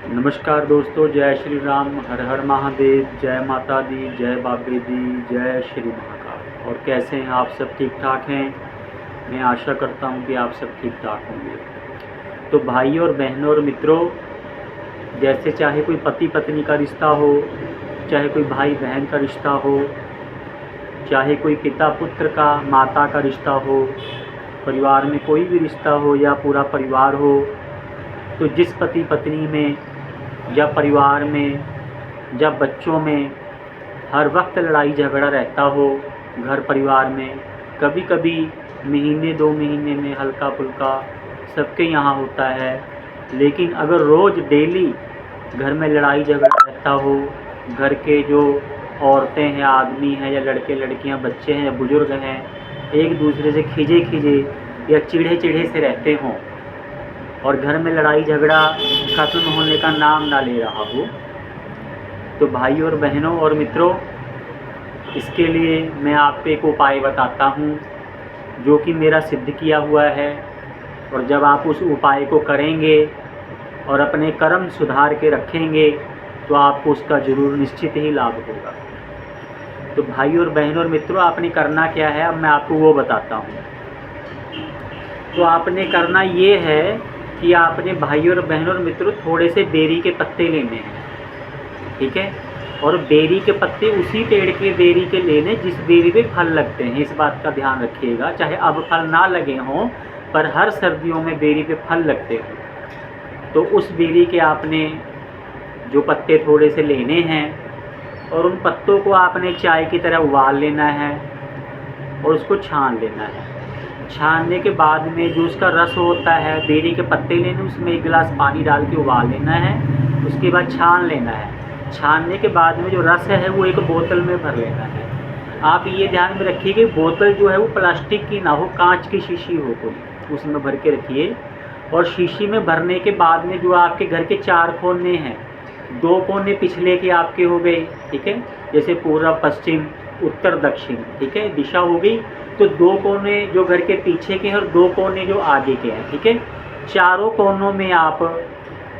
नमस्कार दोस्तों, जय श्री राम, हर हर महादेव, जय माता दी, जय बाबे दी, जय श्री महाकाल। और कैसे हैं आप? सब ठीक ठाक हैं? मैं आशा करता हूं कि आप सब ठीक ठाक होंगे। तो भाई और बहनों और मित्रों, जैसे चाहे कोई पति पत्नी का रिश्ता हो, चाहे कोई भाई बहन का रिश्ता हो, चाहे कोई पिता पुत्र का, माता का रिश्ता हो, परिवार में कोई भी रिश्ता हो या पूरा परिवार हो, तो जिस पति पत्नी में या परिवार में या बच्चों में हर वक्त लड़ाई झगड़ा रहता हो, घर परिवार में कभी कभी महीने 2 महीने में हल्का फुल्का सबके यहाँ होता है। लेकिन अगर रोज़ डेली घर में लड़ाई झगड़ा रहता हो, घर के जो औरतें हैं, आदमी हैं या लड़के लड़कियां, बच्चे हैं या बुज़ुर्ग हैं, एक दूसरे से खिजे खिजे या चिढ़े चिढ़े से रहते हों और घर में लड़ाई झगड़ा ख़त्म होने का नाम ना ले रहा हो, तो भाई और बहनों और मित्रों, इसके लिए मैं आपको एक उपाय बताता हूँ जो कि मेरा सिद्ध किया हुआ है। और जब आप उस उपाय को करेंगे और अपने कर्म सुधार के रखेंगे तो आपको उसका ज़रूर निश्चित ही लाभ होगा। तो भाई और बहनों और मित्रों, आपने करना क्या है, अब मैं आपको वो बताता हूँ। तो आपने करना ये है कि आपने भाई और बहनों और मित्रों थोड़े से बेरी के पत्ते लेने हैं, ठीक है। और बेरी के पत्ते उसी पेड़ के बेरी के लेने जिस बेरी पे फल लगते हैं, इस बात का ध्यान रखिएगा। चाहे अब फल ना लगे हों, पर हर सर्दियों में बेरी पे फल लगते हैं, तो उस बेरी के आपने जो पत्ते थोड़े से लेने हैं और उन पत्तों को आपने चाय की तरह उबाल लेना है और उसको छान लेना है। छानने के बाद में जो उसका रस होता है, बेरी के पत्ते लेने, उसमें 1 गिलास पानी डाल के उबाल लेना है। उसके बाद छान लेना है। छानने के बाद में जो रस है वो एक बोतल में भर लेना है। आप ये ध्यान में रखिए कि बोतल जो है वो प्लास्टिक की ना हो, कांच की शीशी हो कोई, उसमें भर के रखिए। और शीशी में भरने के बाद में जो आपके घर के 4 कोने हैं, 2 कोने पिछले के आपके हो गए, ठीक है, जैसे पूर्व पश्चिम उत्तर दक्षिण, ठीक है, दिशा हो गई। तो 2 कोने जो घर के पीछे के हैं और 2 कोने जो आगे के हैं, ठीक है। चारों कोनों में आप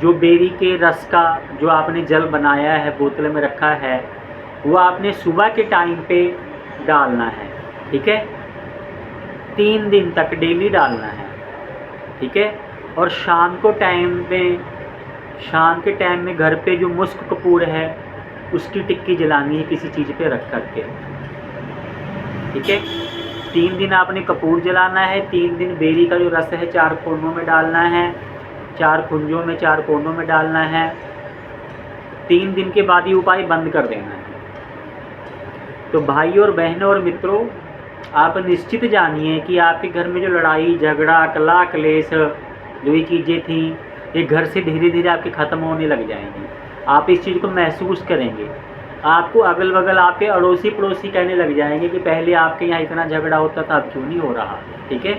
जो बेरी के रस का जो आपने जल बनाया है, बोतल में रखा है, वो आपने सुबह के टाइम पे डालना है, ठीक है। 3 दिन तक डेली डालना है, ठीक है। और शाम के टाइम में घर पे जो मुस्क कपूर है उसकी टिक्की जलानी है किसी चीज़ पे रख करके, ठीक है। 3 दिन आपने कपूर जलाना है। 3 दिन बेरी का जो रस है 4 कोनों में डालना है, 4 कुंजों में, 4 कोनों में डालना है। 3 दिन के बाद ये उपाय बंद कर देना है। तो भाई और बहनों और मित्रों, आप निश्चित जानिए कि आपके घर में जो लड़ाई झगड़ा कला कलेश जो ये चीज़ें थी, ये घर से धीरे धीरे आपके ख़त्म होने लग जाएंगी। आप इस चीज़ को महसूस करेंगे। आपको अगल बगल आपके अड़ोसी पड़ोसी कहने लग जाएंगे कि पहले आपके यहाँ इतना झगड़ा होता था, अब क्यों नहीं हो रहा, ठीक है।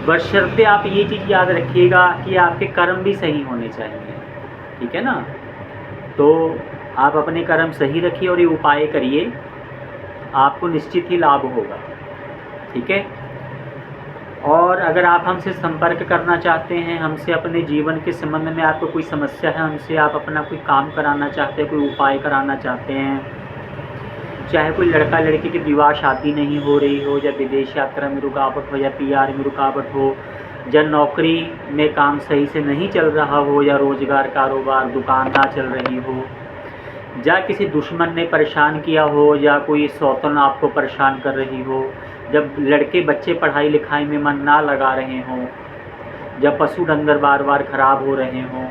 बशर्ते आप ये चीज़ याद रखिएगा कि आपके कर्म भी सही होने चाहिए, ठीक है ना। तो आप अपने कर्म सही रखिए और ये उपाय करिए, आपको निश्चित ही लाभ होगा, ठीक है। और अगर आप हमसे संपर्क करना चाहते हैं, हमसे अपने जीवन के संबंध में आपको कोई समस्या है, हमसे आप अपना कोई काम कराना चाहते हैं, कोई उपाय कराना चाहते हैं, चाहे कोई लड़का लड़की की विवाह शादी नहीं हो रही हो, या विदेश यात्रा में रुकावट हो, या PR में रुकावट हो, या नौकरी में काम सही से नहीं चल रहा हो, या रोज़गार कारोबार दुकान ना चल रही हो, या किसी दुश्मन ने परेशान किया हो, या कोई सौतन आपको परेशान कर रही हो, जब लड़के बच्चे पढ़ाई लिखाई में मन ना लगा रहे हों, जब पशु डंगर बार बार ख़राब हो रहे हों,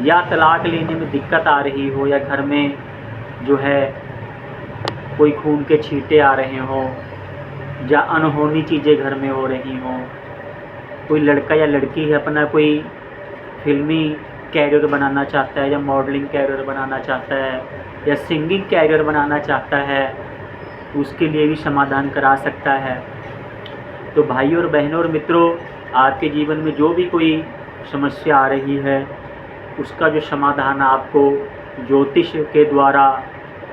या तलाक लेने में दिक्कत आ रही हो, या घर में जो है कोई खून के छींटे आ रहे हों, या अनहोनी चीज़ें घर में हो रही हों, कोई लड़का या लड़की है अपना कोई फिल्मी कैरियर बनाना चाहता है, या मॉडलिंग कैरियर बनाना चाहता है, या सिंगिंग कैरियर बनाना चाहता है, उसके लिए भी समाधान करा सकता है। तो भाई और बहनों और मित्रों, आपके जीवन में जो भी कोई समस्या आ रही है, उसका जो समाधान आपको ज्योतिष के द्वारा,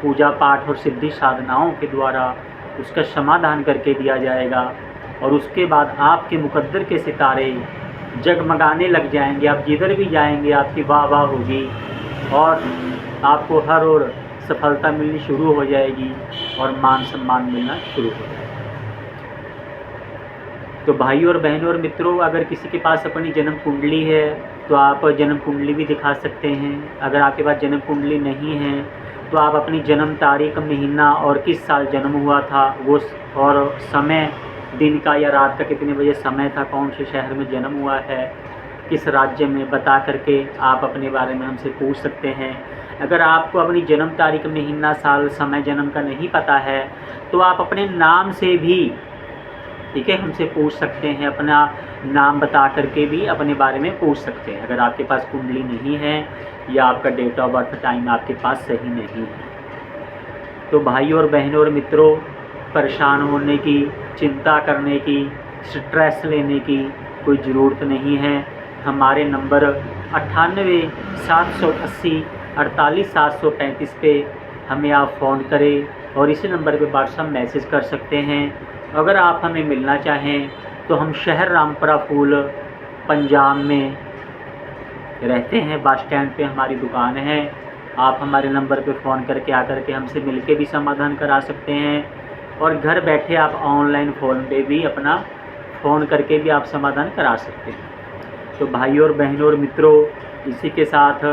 पूजा पाठ और सिद्धि साधनाओं के द्वारा उसका समाधान करके दिया जाएगा। और उसके बाद आपके मुकद्दर के सितारे जगमगाने लग जाएंगे। आप जिधर भी जाएंगे आपकी वाह वाह होगी और आपको हर ओर सफलता मिलनी शुरू हो जाएगी और मान सम्मान मिलना शुरू हो जाएगा। तो भाइयों और बहनों और मित्रों, अगर किसी के पास अपनी जन्म कुंडली है तो आप जन्म कुंडली भी दिखा सकते हैं। अगर आपके पास जन्म कुंडली नहीं है तो आप अपनी जन्म तारीख, महीना और किस साल जन्म हुआ था वो, और समय दिन का या रात का कितने बजे समय था, कौन से शहर में जन्म हुआ है, किस राज्य में, बता करके आप अपने बारे में हमसे पूछ सकते हैं। अगर आपको अपनी जन्म तारीख, महीना, साल, समय जन्म का नहीं पता है तो आप अपने नाम से भी, ठीक है, हमसे पूछ सकते हैं। अपना नाम बता करके भी अपने बारे में पूछ सकते हैं अगर आपके पास कुंडली नहीं है या आपका डेट ऑफ बर्थ टाइम आपके पास सही नहीं है। तो भाइयों और बहनों और मित्रों, परेशान होने की, चिंता करने की, स्ट्रेस लेने की कोई ज़रूरत नहीं है। हमारे नंबर 98 780 48 735 पे हमें आप फ़ोन करें और इसी नंबर पे व्हाट्सएप मैसेज कर सकते हैं। अगर आप हमें मिलना चाहें तो हम शहर रामपुरा फूल, पंजाब में रहते हैं। बस स्टैंड पे हमारी दुकान है। आप हमारे नंबर पे फ़ोन करके आकर के हमसे मिलके भी समाधान करा सकते हैं और घर बैठे आप ऑनलाइन फ़ोन पे भी अपना फ़ोन करके भी आप समाधान करा सकते हैं। तो भाइयों और बहनों और मित्रों, इसी के साथ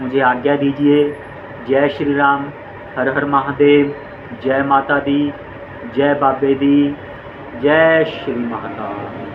मुझे आज्ञा दीजिए। जय श्री राम, हर हर महादेव, जय माता दी, जय बाबे दी, जय श्री महाकाल।